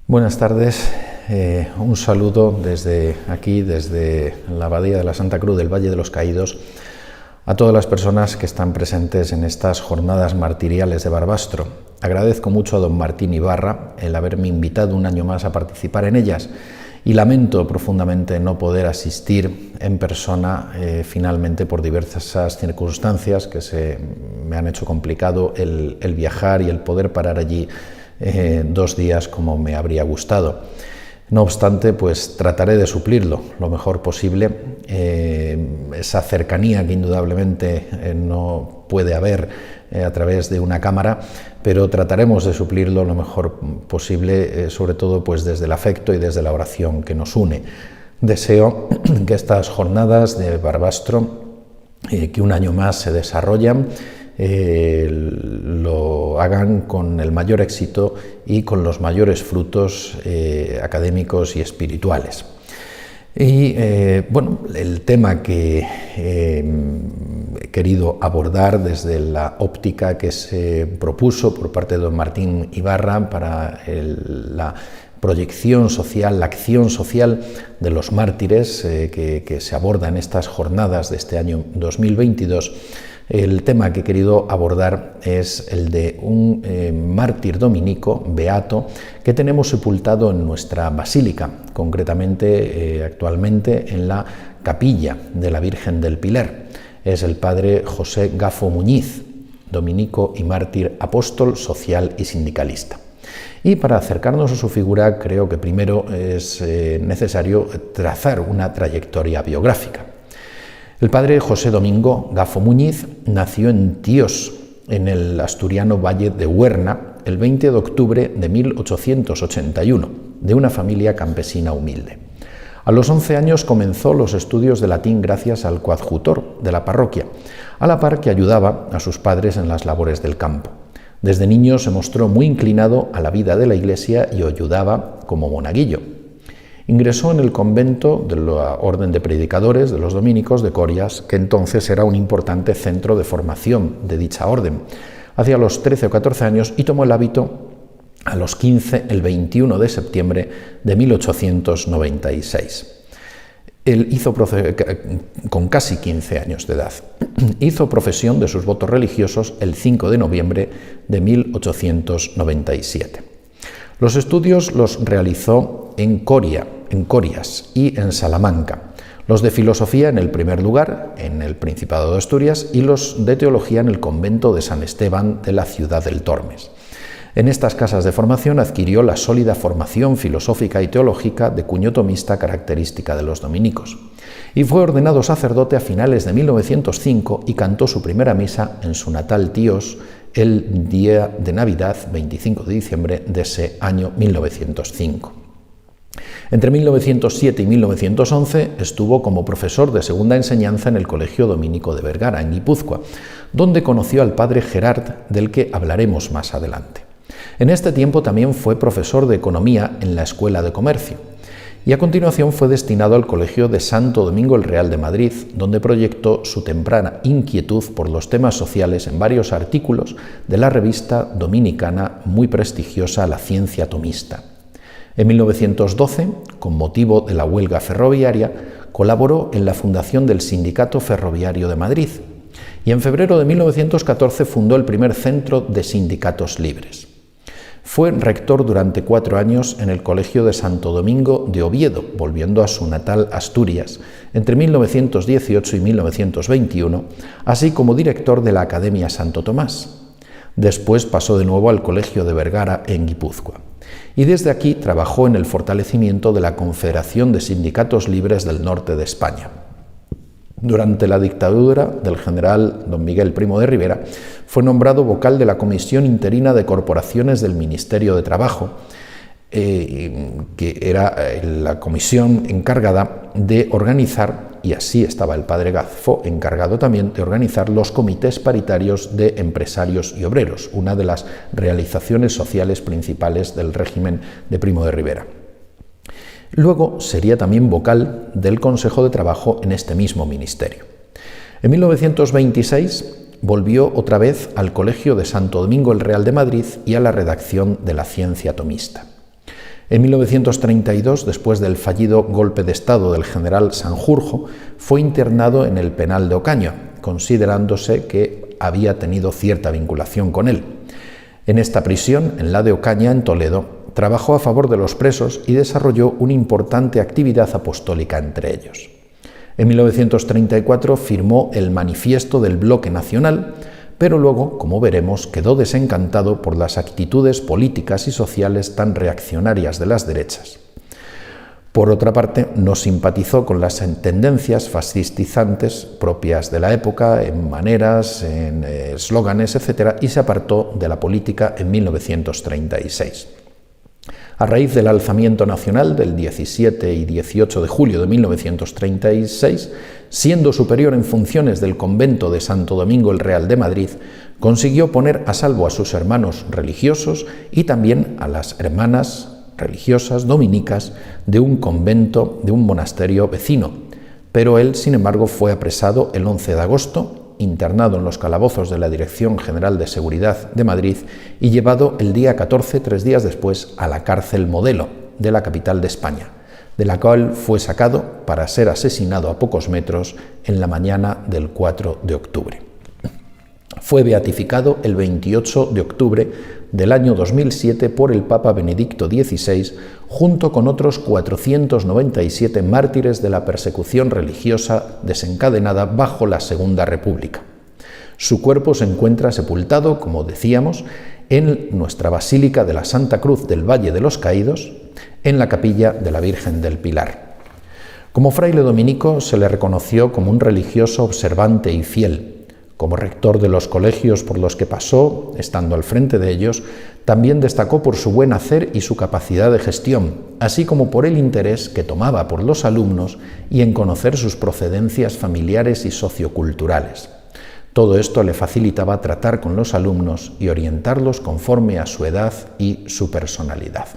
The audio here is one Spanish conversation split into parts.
Buenas tardes, un saludo desde aquí, desde la Abadía de la Santa Cruz del Valle de los Caídos, a todas las personas que están presentes en estas jornadas martiriales de Barbastro. Agradezco mucho a don Martín Ibarra el haberme invitado un año más a participar en ellas y lamento profundamente no poder asistir en persona finalmente por diversas circunstancias que me han hecho complicado el viajar y el poder parar allí 2 días como me habría gustado. No obstante, pues trataré de suplirlo lo mejor posible. Esa cercanía que indudablemente no puede haber a través de una cámara, pero trataremos de suplirlo lo mejor posible, sobre todo pues desde el afecto y desde la oración que nos une. Deseo que estas jornadas de Barbastro, que un año más se desarrollan, lo hagan con el mayor éxito y con los mayores frutos académicos y espirituales. Y bueno, el tema que he querido abordar desde la óptica que se propuso por parte de don Martín Ibarra para la proyección social, la acción social de los mártires que se aborda en estas jornadas de este año 2022, el tema que he querido abordar es el de un mártir dominico, beato, que tenemos sepultado en nuestra basílica, concretamente actualmente en la capilla de la Virgen del Pilar. Es el padre José Gafo Muñiz, dominico y mártir, apóstol, social y sindicalista. Y para acercarnos a su figura creo que primero es necesario trazar una trayectoria biográfica. El padre José Domingo Gafo Muñiz nació en Tíos, en el asturiano Valle de Huerna, el 20 de octubre de 1881, de una familia campesina humilde. A los 11 años comenzó los estudios de latín gracias al coadjutor de la parroquia, a la par que ayudaba a sus padres en las labores del campo. Desde niño se mostró muy inclinado a la vida de la iglesia y ayudaba como monaguillo. Ingresó en el convento de la Orden de Predicadores de los Dominicos de Corias, que entonces era un importante centro de formación de dicha orden, hacia los 13 o 14 años, y tomó el hábito a los 15, el 21 de septiembre de 1896. Él hizo con casi 15 años de edad. Hizo profesión de sus votos religiosos el 5 de noviembre de 1897. Los estudios los realizó en Corias y en Salamanca, los de filosofía en el primer lugar, en el Principado de Asturias, y los de teología en el convento de San Esteban de la ciudad del Tormes. En estas casas de formación adquirió la sólida formación filosófica y teológica de cuño tomista característica de los dominicos, y fue ordenado sacerdote a finales de 1905 y cantó su primera misa en su natal Tíos el día de Navidad, 25 de diciembre de ese año 1905. Entre 1907 y 1911 estuvo como profesor de segunda enseñanza en el Colegio Dominico de Vergara, en Guipúzcoa, donde conoció al padre Gerard, del que hablaremos más adelante. En este tiempo también fue profesor de Economía en la Escuela de Comercio, y a continuación fue destinado al Colegio de Santo Domingo el Real de Madrid, donde proyectó su temprana inquietud por los temas sociales en varios artículos de la revista dominicana muy prestigiosa La Ciencia Tomista. En 1912, con motivo de la huelga ferroviaria, colaboró en la fundación del Sindicato Ferroviario de Madrid, y en febrero de 1914 fundó el primer centro de sindicatos libres. Fue rector durante 4 años en el Colegio de Santo Domingo de Oviedo, volviendo a su natal Asturias, entre 1918 y 1921, así como director de la Academia Santo Tomás. Después pasó de nuevo al Colegio de Vergara en Guipúzcoa, y desde aquí trabajó en el fortalecimiento de la Confederación de Sindicatos Libres del Norte de España. Durante la dictadura del general don Miguel Primo de Rivera, fue nombrado vocal de la Comisión Interina de Corporaciones del Ministerio de Trabajo, que era la comisión encargada de organizar, y así estaba el padre Gafo encargado también de organizar los comités paritarios de empresarios y obreros, una de las realizaciones sociales principales del régimen de Primo de Rivera. Luego sería también vocal del Consejo de Trabajo en este mismo ministerio. En 1926 volvió otra vez al Colegio de Santo Domingo el Real de Madrid y a la redacción de La Ciencia Tomista. En 1932, después del fallido golpe de Estado del general Sanjurjo, fue internado en el penal de Ocaña, considerándose que había tenido cierta vinculación con él. En esta prisión, en la de Ocaña, en Toledo, trabajó a favor de los presos y desarrolló una importante actividad apostólica entre ellos. En 1934 firmó el Manifiesto del Bloque Nacional, pero luego, como veremos, quedó desencantado por las actitudes políticas y sociales tan reaccionarias de las derechas. Por otra parte, no simpatizó con las tendencias fascistizantes propias de la época, en maneras, en eslóganes, etc., y se apartó de la política en 1936. A raíz del alzamiento nacional del 17 y 18 de julio de 1936, siendo superior en funciones del convento de Santo Domingo el Real de Madrid, consiguió poner a salvo a sus hermanos religiosos y también a las hermanas religiosas dominicas de un convento, de un monasterio vecino. Pero él, sin embargo, fue apresado el 11 de agosto, internado en los calabozos de la Dirección General de Seguridad de Madrid y llevado el día 14, 3 días después, a la cárcel Modelo de la capital de España, de la cual fue sacado para ser asesinado a pocos metros en la mañana del 4 de octubre. Fue beatificado el 28 de octubre del año 2007 por el Papa Benedicto XVI, junto con otros 497 mártires de la persecución religiosa desencadenada bajo la Segunda República. Su cuerpo se encuentra sepultado, como decíamos, en nuestra Basílica de la Santa Cruz del Valle de los Caídos, en la capilla de la Virgen del Pilar. Como fraile dominico se le reconoció como un religioso observante y fiel. Como rector de los colegios por los que pasó, estando al frente de ellos, también destacó por su buen hacer y su capacidad de gestión, así como por el interés que tomaba por los alumnos y en conocer sus procedencias familiares y socioculturales. Todo esto le facilitaba tratar con los alumnos y orientarlos conforme a su edad y su personalidad.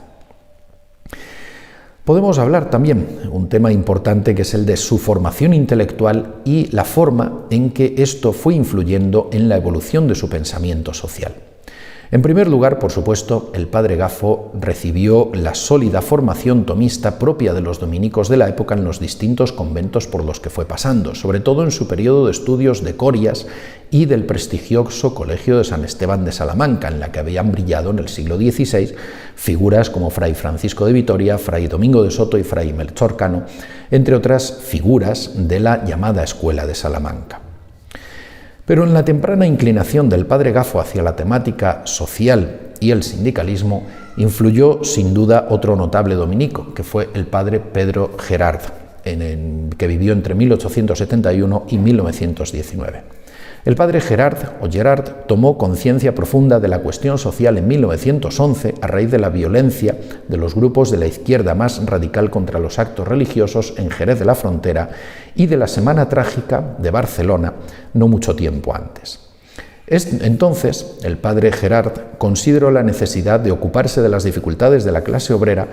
Podemos hablar también, un tema importante que es el de su formación intelectual y la forma en que esto fue influyendo en la evolución de su pensamiento social. En primer lugar, por supuesto, el padre Gafo recibió la sólida formación tomista propia de los dominicos de la época en los distintos conventos por los que fue pasando, sobre todo en su periodo de estudios de Corias y del prestigioso Colegio de San Esteban de Salamanca, en la que habían brillado en el siglo XVI figuras como Fray Francisco de Vitoria, Fray Domingo de Soto y Fray Melchor Cano, entre otras figuras de la llamada Escuela de Salamanca. Pero en la temprana inclinación del padre Gafo hacia la temática social y el sindicalismo influyó sin duda otro notable dominico, que fue el padre Pedro Gerard, que vivió entre 1871 y 1919. El padre Gerard tomó conciencia profunda de la cuestión social en 1911 a raíz de la violencia de los grupos de la izquierda más radical contra los actos religiosos en Jerez de la Frontera y de la Semana Trágica de Barcelona no mucho tiempo antes. Entonces, el padre Gerard consideró la necesidad de ocuparse de las dificultades de la clase obrera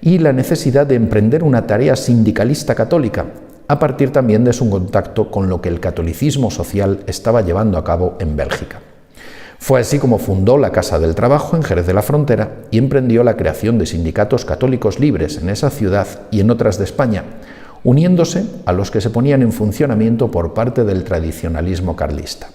y la necesidad de emprender una tarea sindicalista católica, a partir también de su contacto con lo que el catolicismo social estaba llevando a cabo en Bélgica. Fue así como fundó la Casa del Trabajo en Jerez de la Frontera y emprendió la creación de sindicatos católicos libres en esa ciudad y en otras de España, uniéndose a los que se ponían en funcionamiento por parte del tradicionalismo carlista.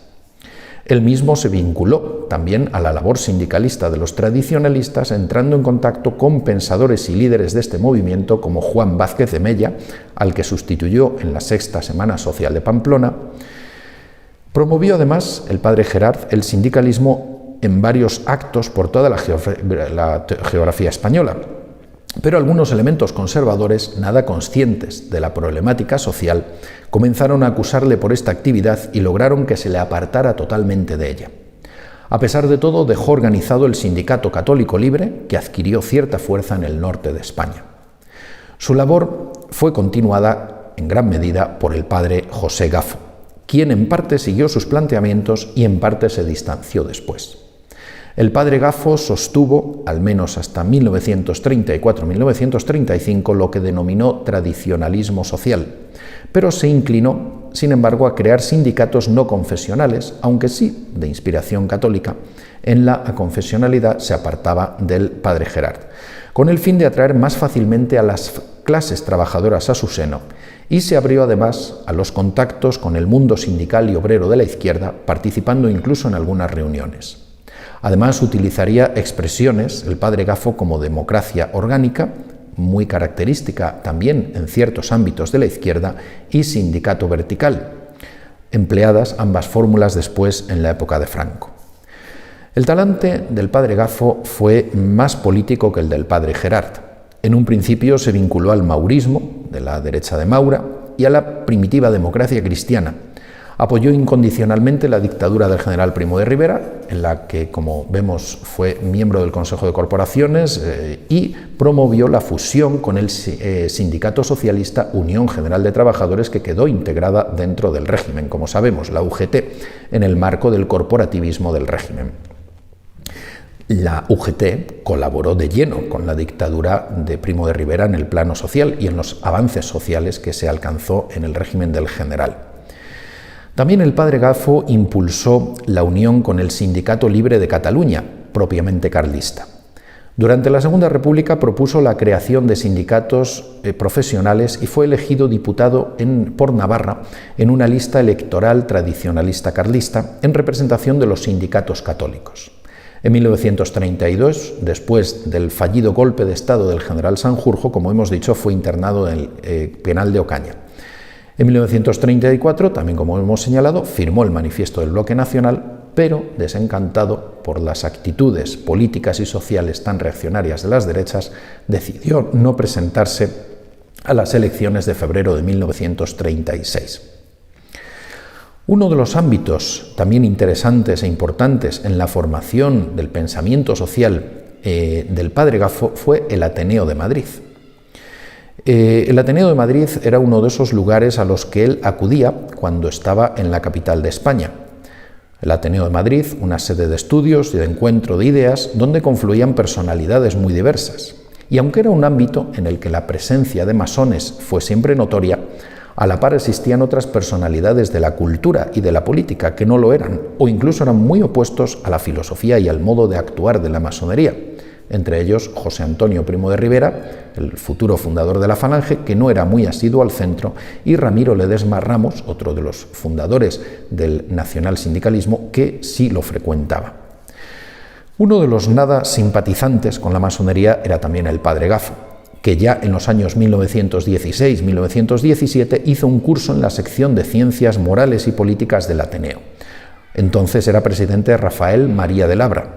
Él mismo se vinculó también a la labor sindicalista de los tradicionalistas, entrando en contacto con pensadores y líderes de este movimiento como Juan Vázquez de Mella, al que sustituyó en la Sexta Semana Social de Pamplona. Promovió además el padre Gerard el sindicalismo en varios actos por toda la geografía española, pero algunos elementos conservadores, nada conscientes de la problemática social, comenzaron a acusarle por esta actividad y lograron que se le apartara totalmente de ella. A pesar de todo, dejó organizado el Sindicato Católico Libre, que adquirió cierta fuerza en el norte de España. Su labor fue continuada en gran medida por el padre José Gafo, quien en parte siguió sus planteamientos y en parte se distanció después. El padre Gafo sostuvo, al menos hasta 1934-1935, lo que denominó tradicionalismo social, pero se inclinó, sin embargo, a crear sindicatos no confesionales, aunque sí de inspiración católica. En la aconfesionalidad se apartaba del padre Gerard. con el fin de atraer más fácilmente a las clases trabajadoras a su seno, y se abrió además a los contactos con el mundo sindical y obrero de la izquierda, participando incluso en algunas reuniones. Además, utilizaría expresiones, el padre Gaffo, como democracia orgánica, muy característica también en ciertos ámbitos de la izquierda, y sindicato vertical, empleadas ambas fórmulas después en la época de Franco. El talante del padre Gaffo fue más político que el del padre Gerard. En un principio se vinculó al maurismo, de la derecha de Maura, y a la primitiva democracia cristiana. Apoyó incondicionalmente la dictadura del general Primo de Rivera, en la que, como vemos, fue miembro del Consejo de Corporaciones, y promovió la fusión con el sindicato socialista Unión General de Trabajadores, que quedó integrada dentro del régimen, como sabemos, la UGT, en el marco del corporativismo del régimen. La UGT colaboró de lleno con la dictadura de Primo de Rivera en el plano social y en los avances sociales que se alcanzó en el régimen del general. También el padre Gaffo impulsó la unión con el Sindicato Libre de Cataluña, propiamente carlista. Durante la Segunda República propuso la creación de sindicatos profesionales y fue elegido diputado por Navarra en una lista electoral tradicionalista carlista en representación de los sindicatos católicos. En 1932, después del fallido golpe de Estado del general Sanjurjo, como hemos dicho, fue internado en el penal de Ocaña. En 1934, también como hemos señalado, firmó el Manifiesto del Bloque Nacional, pero desencantado por las actitudes políticas y sociales tan reaccionarias de las derechas, decidió no presentarse a las elecciones de febrero de 1936. Uno de los ámbitos también interesantes e importantes en la formación del pensamiento social del padre Gaffo fue el Ateneo de Madrid. El Ateneo de Madrid era uno de esos lugares a los que él acudía cuando estaba en la capital de España. El Ateneo de Madrid, una sede de estudios y de encuentro de ideas donde confluían personalidades muy diversas. Y aunque era un ámbito en el que la presencia de masones fue siempre notoria, a la par existían otras personalidades de la cultura y de la política que no lo eran, o incluso eran muy opuestos a la filosofía y al modo de actuar de la masonería. Entre ellos José Antonio Primo de Rivera, el futuro fundador de la Falange, que no era muy asiduo al centro, y Ramiro Ledesma Ramos, otro de los fundadores del nacionalsindicalismo, que sí lo frecuentaba. Uno de los nada simpatizantes con la masonería era también el padre Gaffo, que ya en los años 1916-1917 hizo un curso en la sección de Ciencias Morales y Políticas del Ateneo. Entonces era presidente Rafael María de Labra.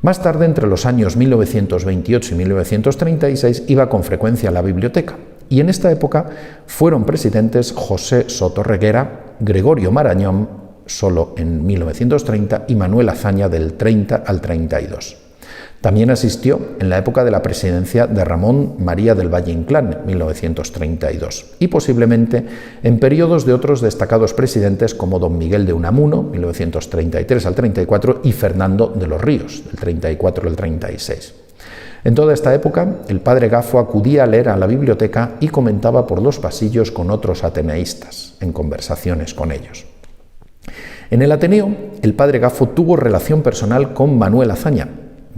Más tarde, entre los años 1928 y 1936, iba con frecuencia a la biblioteca, y en esta época fueron presidentes José Soto Reguera, Gregorio Marañón, solo en 1930, y Manuel Azaña del 30 al 32. También asistió en la época de la presidencia de Ramón María del Valle Inclán, 1932, y posiblemente en periodos de otros destacados presidentes como don Miguel de Unamuno, 1933 al 34, y Fernando de los Ríos, del 34 al 36. En toda esta época, el padre Gaffo acudía a leer a la biblioteca y comentaba por los pasillos con otros ateneístas, en conversaciones con ellos. En el Ateneo, el padre Gaffo tuvo relación personal con Manuel Azaña,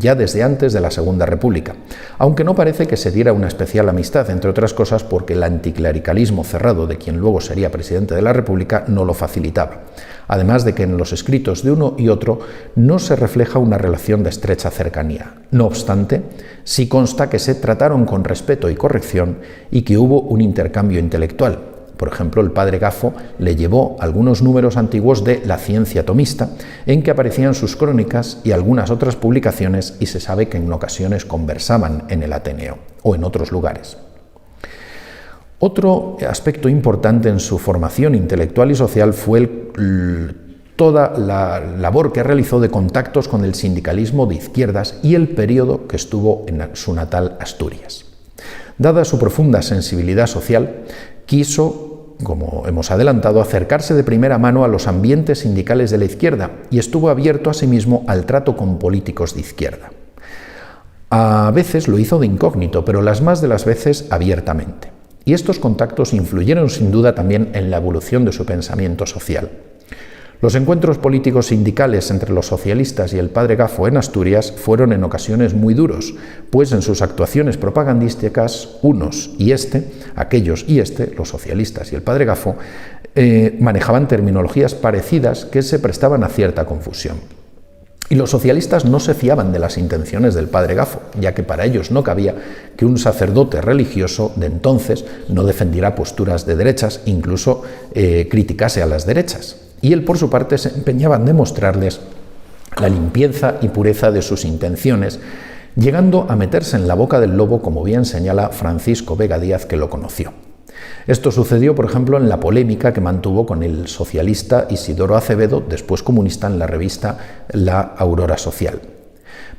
ya desde antes de la Segunda República, aunque no parece que se diera una especial amistad, entre otras cosas porque el anticlericalismo cerrado de quien luego sería presidente de la República no lo facilitaba, además de que en los escritos de uno y otro no se refleja una relación de estrecha cercanía. No obstante, sí consta que se trataron con respeto y corrección y que hubo un intercambio intelectual. Por ejemplo, el padre Gaffo le llevó algunos números antiguos de La Ciencia Tomista, en que aparecían sus crónicas y algunas otras publicaciones, y se sabe que en ocasiones conversaban en el Ateneo o en otros lugares. Otro aspecto importante en su formación intelectual y social fue toda la labor que realizó de contactos con el sindicalismo de izquierdas y el periodo que estuvo en su natal Asturias. Dada su profunda sensibilidad social, quiso, como hemos adelantado, acercarse de primera mano a los ambientes sindicales de la izquierda y estuvo abierto asimismo al trato con políticos de izquierda. A veces lo hizo de incógnito, pero las más de las veces abiertamente. Y estos contactos influyeron sin duda también en la evolución de su pensamiento social. Los encuentros políticos sindicales entre los socialistas y el padre Gafo en Asturias fueron en ocasiones muy duros, pues en sus actuaciones propagandísticas aquellos y los socialistas y el padre Gafo, manejaban terminologías parecidas que se prestaban a cierta confusión. Y los socialistas no se fiaban de las intenciones del padre Gafo, ya que para ellos no cabía que un sacerdote religioso de entonces no defendiera posturas de derechas, incluso criticase a las derechas. Y él, por su parte, se empeñaba en demostrarles la limpieza y pureza de sus intenciones, llegando a meterse en la boca del lobo, como bien señala Francisco Vega Díaz, que lo conoció. Esto sucedió, por ejemplo, en la polémica que mantuvo con el socialista Isidoro Acevedo, después comunista, en la revista La Aurora Social.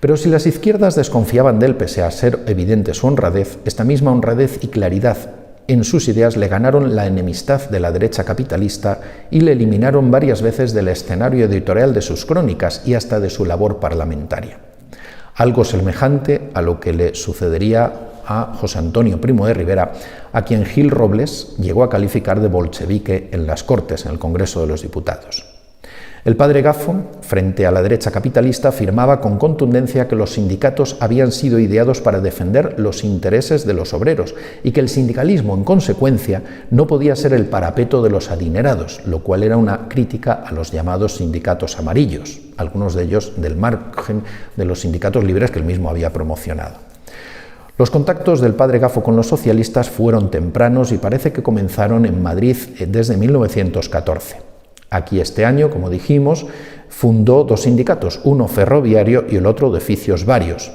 Pero si las izquierdas desconfiaban de él pese a ser evidente su honradez, esta misma honradez y claridad en sus ideas le ganaron la enemistad de la derecha capitalista y le eliminaron varias veces del escenario editorial de sus crónicas y hasta de su labor parlamentaria. Algo semejante a lo que le sucedería a José Antonio Primo de Rivera, a quien Gil Robles llegó a calificar de bolchevique en las Cortes, en el Congreso de los Diputados. El padre Gafo, frente a la derecha capitalista, afirmaba con contundencia que los sindicatos habían sido ideados para defender los intereses de los obreros y que el sindicalismo, en consecuencia, no podía ser el parapeto de los adinerados, lo cual era una crítica a los llamados sindicatos amarillos, algunos de ellos del margen de los sindicatos libres que él mismo había promocionado. Los contactos del padre Gafo con los socialistas fueron tempranos y parece que comenzaron en Madrid desde 1914. Aquí este año, como dijimos, fundó dos sindicatos, uno ferroviario y el otro de oficios varios.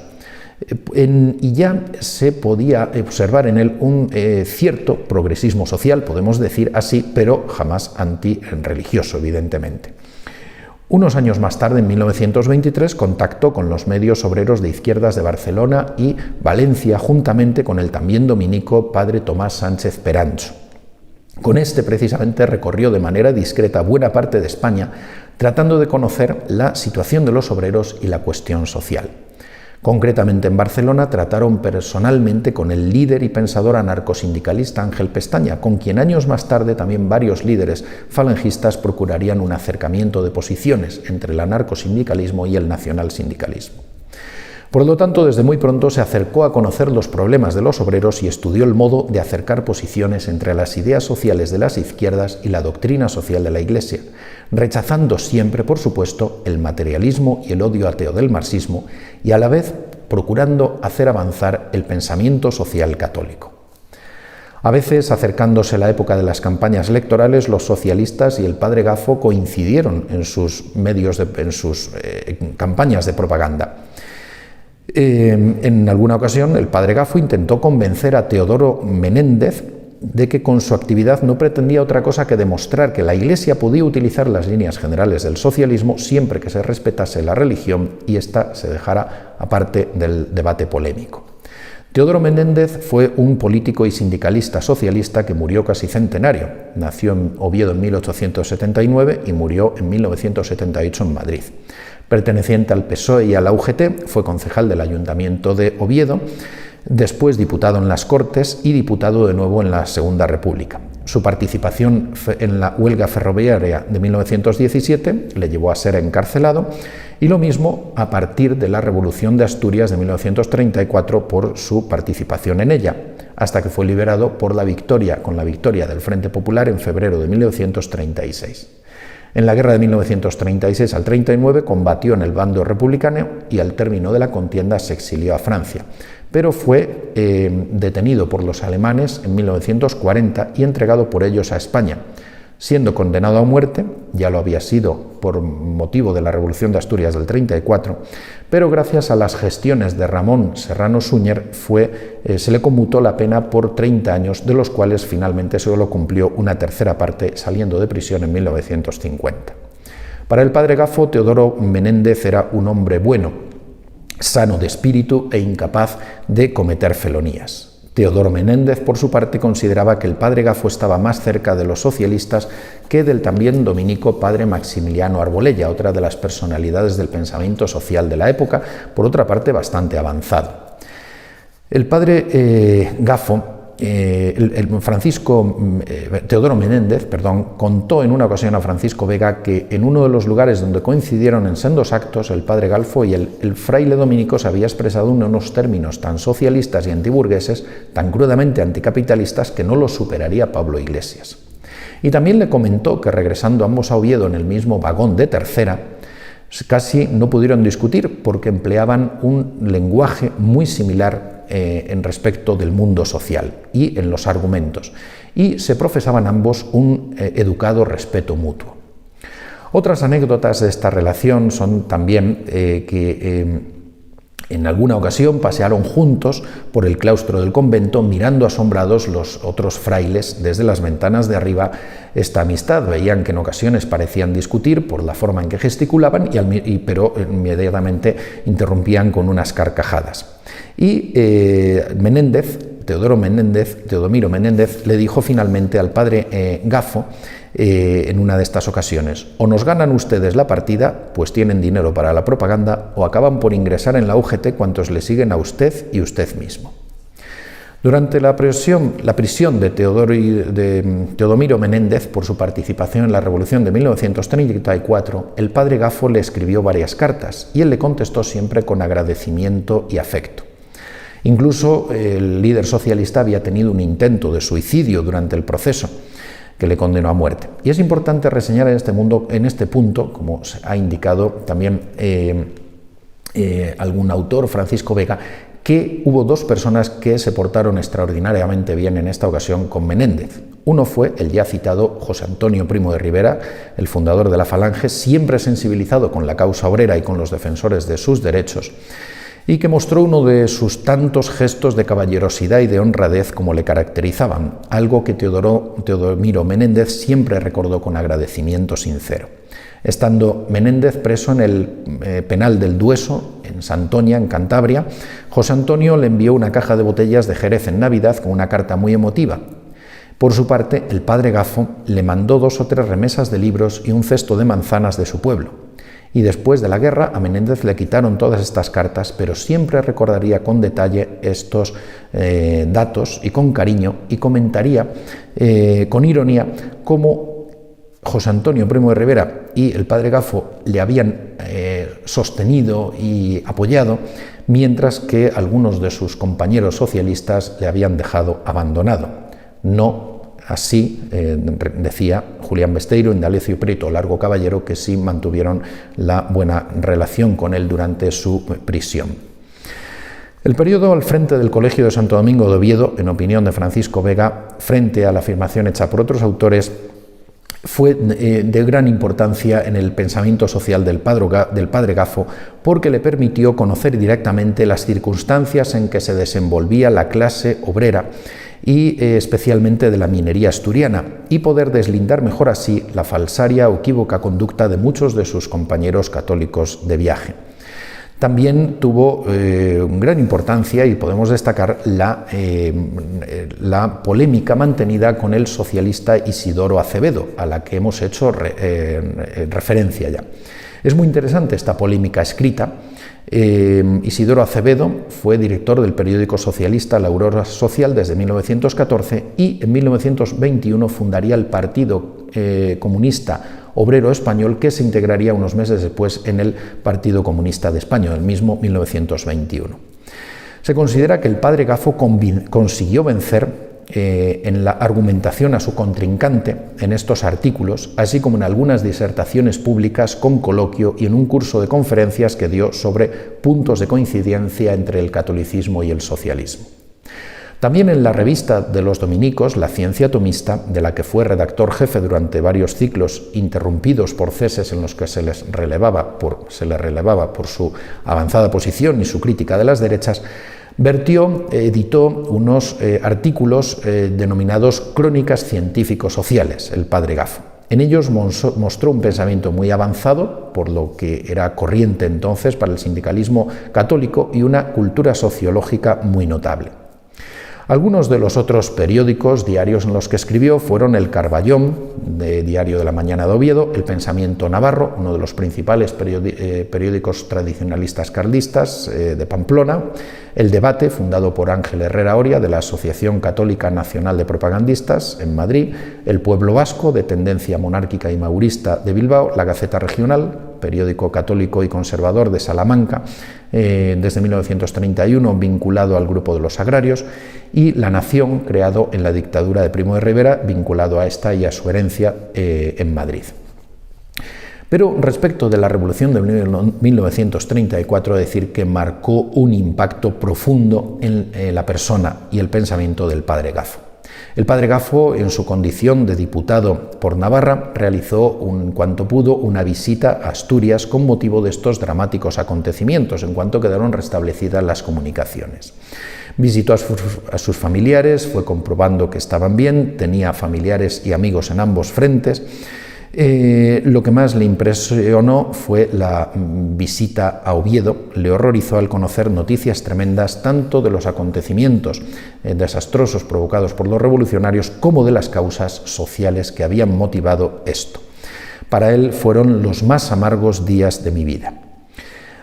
Y ya se podía observar en él un cierto progresismo social, podemos decir así, pero jamás antirreligioso, evidentemente. Unos años más tarde, en 1923, contactó con los medios obreros de izquierdas de Barcelona y Valencia, juntamente con el también dominico padre Tomás Sánchez Perancho. Con este, precisamente, recorrió de manera discreta buena parte de España, tratando de conocer la situación de los obreros y la cuestión social. Concretamente en Barcelona trataron personalmente con el líder y pensador anarcosindicalista Ángel Pestaña, con quien años más tarde también varios líderes falangistas procurarían un acercamiento de posiciones entre el anarcosindicalismo y el nacionalsindicalismo. Por lo tanto, desde muy pronto se acercó a conocer los problemas de los obreros y estudió el modo de acercar posiciones entre las ideas sociales de las izquierdas y la doctrina social de la Iglesia, rechazando siempre, por supuesto, el materialismo y el odio ateo del marxismo y a la vez procurando hacer avanzar el pensamiento social católico. A veces, acercándose la época de las campañas electorales, los socialistas y el padre Gafo coincidieron en sus campañas de propaganda. En alguna ocasión, el padre Gafo intentó convencer a Teodoro Menéndez de que con su actividad no pretendía otra cosa que demostrar que la Iglesia podía utilizar las líneas generales del socialismo siempre que se respetase la religión y ésta se dejara aparte del debate polémico. Teodoro Menéndez fue un político y sindicalista socialista que murió casi centenario. Nació en Oviedo en 1879 y murió en 1978 en Madrid. Perteneciente al PSOE y a la UGT, fue concejal del Ayuntamiento de Oviedo, después diputado en las Cortes y diputado de nuevo en la Segunda República. Su participación en la huelga ferroviaria de 1917 le llevó a ser encarcelado y lo mismo a partir de la Revolución de Asturias de 1934 por su participación en ella, hasta que fue liberado con la victoria del Frente Popular en febrero de 1936. En la guerra de 1936 al 39 combatió en el bando republicano y al término de la contienda se exilió a Francia, pero fue detenido por los alemanes en 1940 y entregado por ellos a España, siendo condenado a muerte, ya lo había sido por motivo de la Revolución de Asturias del 34, pero gracias a las gestiones de Ramón Serrano Súñer se le conmutó la pena por 30 años, de los cuales finalmente solo cumplió una tercera parte saliendo de prisión en 1950. Para el padre Gafo, Teodoro Menéndez era un hombre bueno, sano de espíritu e incapaz de cometer felonías. Teodoro Menéndez, por su parte, consideraba que el padre Gafo estaba más cerca de los socialistas que del también dominico padre Maximiliano Arbolella, otra de las personalidades del pensamiento social de la época, por otra parte bastante avanzado. El padre Gafo Teodoro Menéndez, contó en una ocasión a Francisco Vega que en uno de los lugares donde coincidieron en sendos actos el padre Galfo y el fraile dominico se había expresado en unos términos tan socialistas y antiburgueses, tan crudamente anticapitalistas, que no los superaría Pablo Iglesias. Y también le comentó que regresando ambos a Oviedo en el mismo vagón de tercera, casi no pudieron discutir porque empleaban un lenguaje muy similar en respecto del mundo social y en los argumentos, y se profesaban ambos un educado respeto mutuo. Otras anécdotas de esta relación son también que en alguna ocasión pasearon juntos por el claustro del convento mirando asombrados los otros frailes desde las ventanas de arriba esta amistad. Veían que en ocasiones parecían discutir por la forma en que gesticulaban, pero inmediatamente interrumpían con unas carcajadas. Y Teodomiro Menéndez, le dijo finalmente al padre Gafo en una de estas ocasiones: o nos ganan ustedes la partida, pues tienen dinero para la propaganda, o acaban por ingresar en la UGT cuantos le siguen a usted y usted mismo. Durante la prisión de Teodomiro Menéndez por su participación en la Revolución de 1934, el padre Gafo le escribió varias cartas y él le contestó siempre con agradecimiento y afecto. Incluso el líder socialista había tenido un intento de suicidio durante el proceso que le condenó a muerte. Y es importante reseñar en este punto, como se ha indicado también algún autor, Francisco Vega, que hubo dos personas que se portaron extraordinariamente bien en esta ocasión con Menéndez. Uno fue el ya citado José Antonio Primo de Rivera, el fundador de la Falange, siempre sensibilizado con la causa obrera y con los defensores de sus derechos, y que mostró uno de sus tantos gestos de caballerosidad y de honradez como le caracterizaban, algo que Teodomiro Menéndez siempre recordó con agradecimiento sincero. Estando Menéndez preso en el penal del Dueso, en Santoña, en Cantabria, José Antonio le envió una caja de botellas de Jerez en Navidad con una carta muy emotiva. Por su parte, el padre Gafo le mandó 2 o 3 remesas de libros y un cesto de manzanas de su pueblo. Y después de la guerra a Menéndez le quitaron todas estas cartas, pero siempre recordaría con detalle estos datos y con cariño, y comentaría con ironía cómo José Antonio Primo de Rivera y el padre Gafo le habían sostenido y apoyado, mientras que algunos de sus compañeros socialistas le habían dejado abandonado. No así, decía Julián Besteiro, Indalecio Prieto, Largo Caballero, que sí mantuvieron la buena relación con él durante su prisión. El periodo al frente del Colegio de Santo Domingo de Oviedo, en opinión de Francisco Vega, frente a la afirmación hecha por otros autores, fue de gran importancia en el pensamiento social del padre Gafo, porque le permitió conocer directamente las circunstancias en que se desenvolvía la clase obrera y especialmente de la minería asturiana, y poder deslindar mejor así la falsaria o equívoca conducta de muchos de sus compañeros católicos de viaje. También tuvo gran importancia, y podemos destacar la polémica mantenida con el socialista Isidoro Acevedo, a la que hemos hecho referencia ya. Es muy interesante esta polémica escrita. Isidoro Acevedo fue director del periódico socialista La Aurora Social desde 1914 y en 1921 fundaría el Partido Comunista Obrero Español, que se integraría unos meses después en el Partido Comunista de España, el mismo 1921. Se considera que el padre Gafo consiguió vencer en la argumentación a su contrincante en estos artículos, así como en algunas disertaciones públicas con coloquio y en un curso de conferencias que dio sobre puntos de coincidencia entre el catolicismo y el socialismo. También en la revista de los dominicos, La Ciencia Tomista, de la que fue redactor jefe durante varios ciclos, interrumpidos por ceses en los que se le relevaba por su avanzada posición y su crítica de las derechas, editó unos artículos denominados Crónicas Científico-Sociales, el padre Gafo. En ellos mostró un pensamiento muy avanzado, por lo que era corriente entonces para el sindicalismo católico, y una cultura sociológica muy notable. Algunos de los otros periódicos, diarios en los que escribió fueron El Carballón, diario de la Mañana de Oviedo, El Pensamiento Navarro, uno de los principales periódicos tradicionalistas carlistas de Pamplona, El Debate, fundado por Ángel Herrera Oria, de la Asociación Católica Nacional de Propagandistas en Madrid, El Pueblo Vasco, de tendencia monárquica y maurista de Bilbao, La Gaceta Regional, periódico católico y conservador de Salamanca, desde 1931 vinculado al grupo de los agrarios, y La Nación, creado en la dictadura de Primo de Rivera, vinculado a esta y a su herencia en Madrid. Pero respecto de la Revolución de 1934, decir que marcó un impacto profundo en la persona y el pensamiento del padre Gafo. El padre Gafo, en su condición de diputado por Navarra, realizó en cuanto pudo una visita a Asturias con motivo de estos dramáticos acontecimientos, en cuanto quedaron restablecidas las comunicaciones. Visitó a sus familiares, fue comprobando que estaban bien, tenía familiares y amigos en ambos frentes. Lo que más le impresionó fue la visita a Oviedo. Le horrorizó al conocer noticias tremendas tanto de los acontecimientos desastrosos provocados por los revolucionarios como de las causas sociales que habían motivado esto. Para él fueron los más amargos días de mi vida.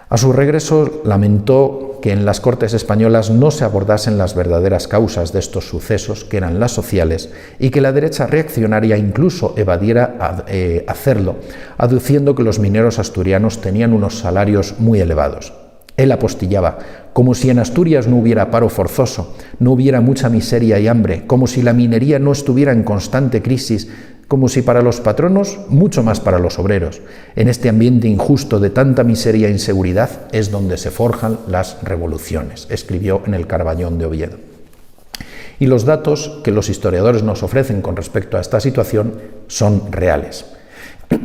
A su regreso lamentó que en las Cortes españolas no se abordasen las verdaderas causas de estos sucesos, que eran las sociales, y que la derecha reaccionaria incluso evadiera hacerlo, aduciendo que los mineros asturianos tenían unos salarios muy elevados. Él apostillaba, como si en Asturias no hubiera paro forzoso, no hubiera mucha miseria y hambre, como si la minería no estuviera en constante crisis, como si para los patronos, mucho más para los obreros. En este ambiente injusto de tanta miseria e inseguridad es donde se forjan las revoluciones, escribió en El Carballón de Oviedo. Y los datos que los historiadores nos ofrecen con respecto a esta situación son reales.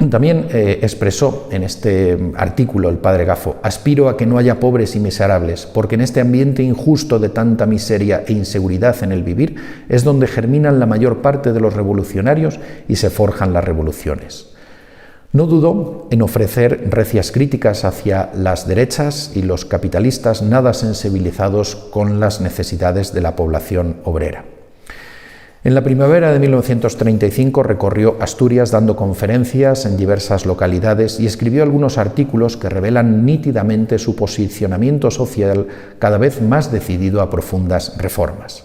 También expresó en este artículo el padre Gafo: aspiro a que no haya pobres y miserables, porque en este ambiente injusto de tanta miseria e inseguridad en el vivir es donde germinan la mayor parte de los revolucionarios y se forjan las revoluciones. No dudó en ofrecer recias críticas hacia las derechas y los capitalistas nada sensibilizados con las necesidades de la población obrera. En la primavera de 1935 recorrió Asturias dando conferencias en diversas localidades y escribió algunos artículos que revelan nítidamente su posicionamiento social cada vez más decidido a profundas reformas.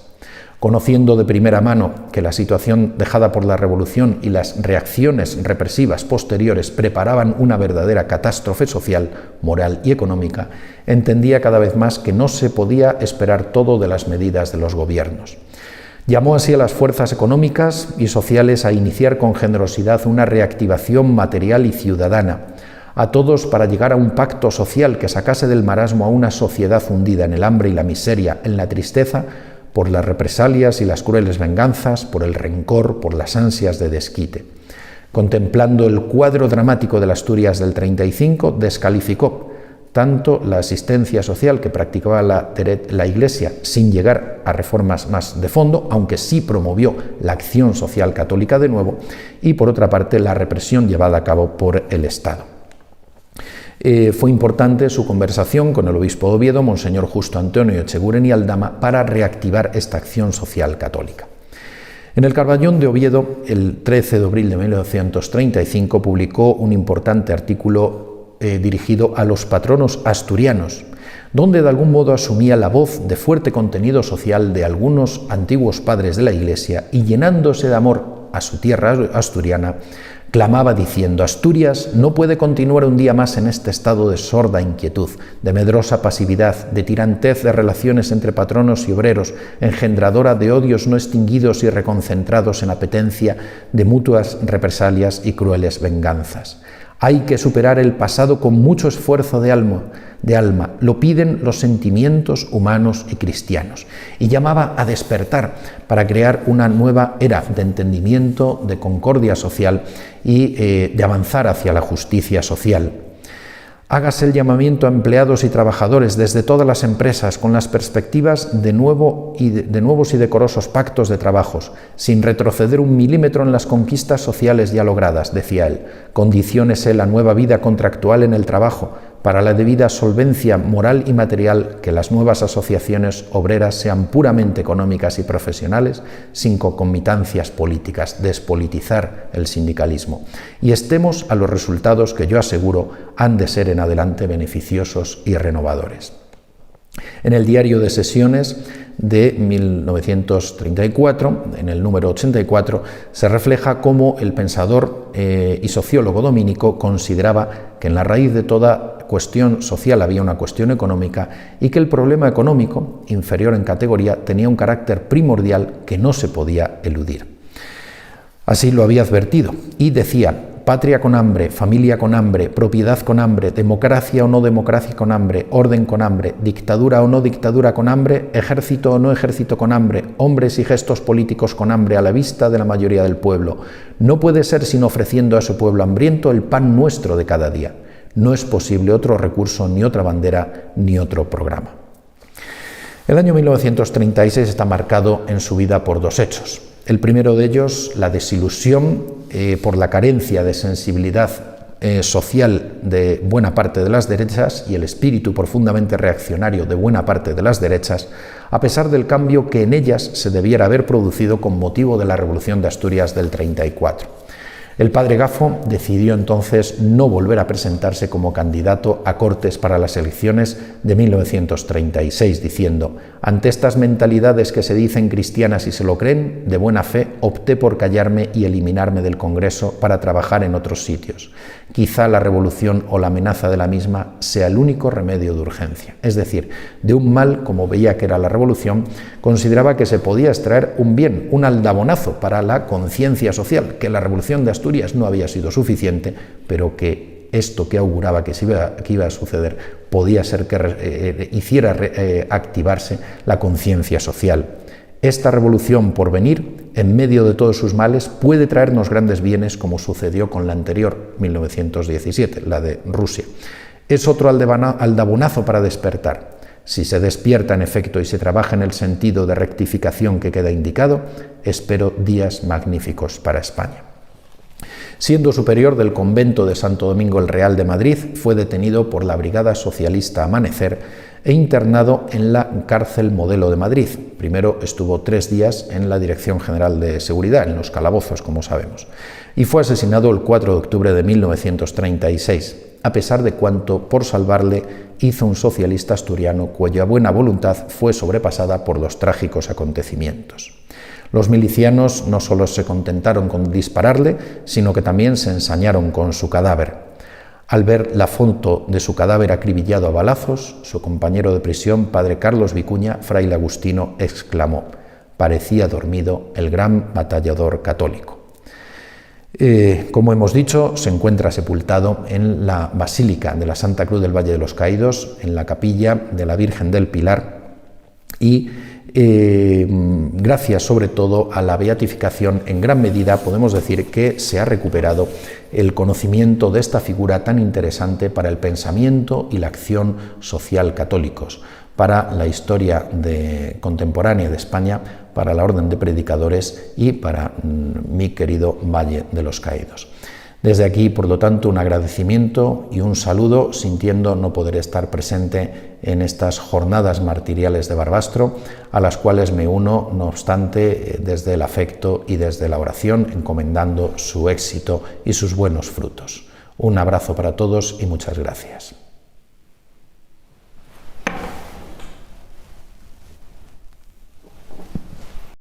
Conociendo de primera mano que la situación dejada por la revolución y las reacciones represivas posteriores preparaban una verdadera catástrofe social, moral y económica, entendía cada vez más que no se podía esperar todo de las medidas de los gobiernos. Llamó así a las fuerzas económicas y sociales a iniciar con generosidad una reactivación material y ciudadana, a todos para llegar a un pacto social que sacase del marasmo a una sociedad hundida en el hambre y la miseria, en la tristeza, por las represalias y las crueles venganzas, por el rencor, por las ansias de desquite. Contemplando el cuadro dramático de las Asturias del 35, descalificó tanto la asistencia social que practicaba la Iglesia sin llegar a reformas más de fondo, aunque sí promovió la acción social católica de nuevo, y por otra parte la represión llevada a cabo por el Estado. Fue importante su conversación con el obispo de Oviedo, Monseñor Justo Antonio Echeguren y Aldama, para reactivar esta acción social católica. En el Carballón de Oviedo, el 13 de abril de 1935, publicó un importante artículo dirigido a los patronos asturianos, donde de algún modo asumía la voz de fuerte contenido social de algunos antiguos padres de la Iglesia y, llenándose de amor a su tierra asturiana, clamaba diciendo: Asturias no puede continuar un día más en este estado de sorda inquietud, de medrosa pasividad, de tirantez de relaciones entre patronos y obreros, engendradora de odios no extinguidos y reconcentrados en apetencia de mutuas represalias y crueles venganzas. Hay que superar el pasado con mucho esfuerzo de alma, lo piden los sentimientos humanos y cristianos, y llamaba a despertar para crear una nueva era de entendimiento, de concordia social y de avanzar hacia la justicia social. Hágase el llamamiento a empleados y trabajadores desde todas las empresas con las perspectivas de nuevos y decorosos pactos de trabajos, sin retroceder un milímetro en las conquistas sociales ya logradas, decía él. Condiciónese la nueva vida contractual en el trabajo, para la debida solvencia moral y material, que las nuevas asociaciones obreras sean puramente económicas y profesionales, sin concomitancias políticas, despolitizar el sindicalismo, y estemos a los resultados que yo aseguro han de ser en adelante beneficiosos y renovadores. En el diario de sesiones de 1934, en el número 84, se refleja cómo el pensador y sociólogo dominico consideraba que en la raíz de toda cuestión social había una cuestión económica y que el problema económico, inferior en categoría, tenía un carácter primordial que no se podía eludir. Así lo había advertido y decía: patria con hambre, familia con hambre, propiedad con hambre, democracia o no democracia con hambre, orden con hambre, dictadura o no dictadura con hambre, ejército o no ejército con hambre, hombres y gestos políticos con hambre a la vista de la mayoría del pueblo. No puede ser sino ofreciendo a ese pueblo hambriento el pan nuestro de cada día. No es posible otro recurso, ni otra bandera, ni otro programa. El año 1936 está marcado en su vida por dos hechos. El primero de ellos, la desilusión por la carencia de sensibilidad social de buena parte de las derechas y el espíritu profundamente reaccionario de buena parte de las derechas, a pesar del cambio que en ellas se debiera haber producido con motivo de la Revolución de Asturias del 34. El padre Gafo decidió entonces no volver a presentarse como candidato a Cortes para las elecciones de 1936, diciendo: ante estas mentalidades que se dicen cristianas y se lo creen, de buena fe opté por callarme y eliminarme del Congreso para trabajar en otros sitios. Quizá la revolución o la amenaza de la misma sea el único remedio de urgencia. Es decir, de un mal, como veía que era la revolución, consideraba que se podía extraer un bien, un aldabonazo para la conciencia social, que la revolución de Asturias no había sido suficiente, pero que esto que auguraba que iba a suceder podía ser que hiciera activarse la conciencia social. Esta revolución por venir, en medio de todos sus males, puede traernos grandes bienes, como sucedió con la anterior, 1917, la de Rusia. Es otro aldabonazo para despertar. Si se despierta en efecto y se trabaja en el sentido de rectificación que queda indicado, espero días magníficos para España. Siendo superior del convento de Santo Domingo el Real de Madrid, fue detenido por la Brigada Socialista Amanecer e internado en la cárcel Modelo de Madrid. Primero estuvo 3 días en la Dirección General de Seguridad, en los calabozos, como sabemos, y fue asesinado el 4 de octubre de 1936, a pesar de cuanto por salvarle hizo un socialista asturiano cuya buena voluntad fue sobrepasada por los trágicos acontecimientos. Los milicianos no solo se contentaron con dispararle, sino que también se ensañaron con su cadáver. Al ver la foto de su cadáver acribillado a balazos, su compañero de prisión, padre Carlos Vicuña, fraile agustino, exclamó: parecía dormido el gran batallador católico. Como hemos dicho, se encuentra sepultado en la Basílica de la Santa Cruz del Valle de los Caídos, en la capilla de la Virgen del Pilar, y gracias sobre todo a la beatificación, en gran medida podemos decir que se ha recuperado el conocimiento de esta figura tan interesante para el pensamiento y la acción social católicos, para la historia contemporánea de España, para la Orden de Predicadores y para mi querido Valle de los Caídos. Desde aquí, por lo tanto, un agradecimiento y un saludo, sintiendo no poder estar presente en estas jornadas martiriales de Barbastro, a las cuales me uno, no obstante, desde el afecto y desde la oración, encomendando su éxito y sus buenos frutos. Un abrazo para todos y muchas gracias.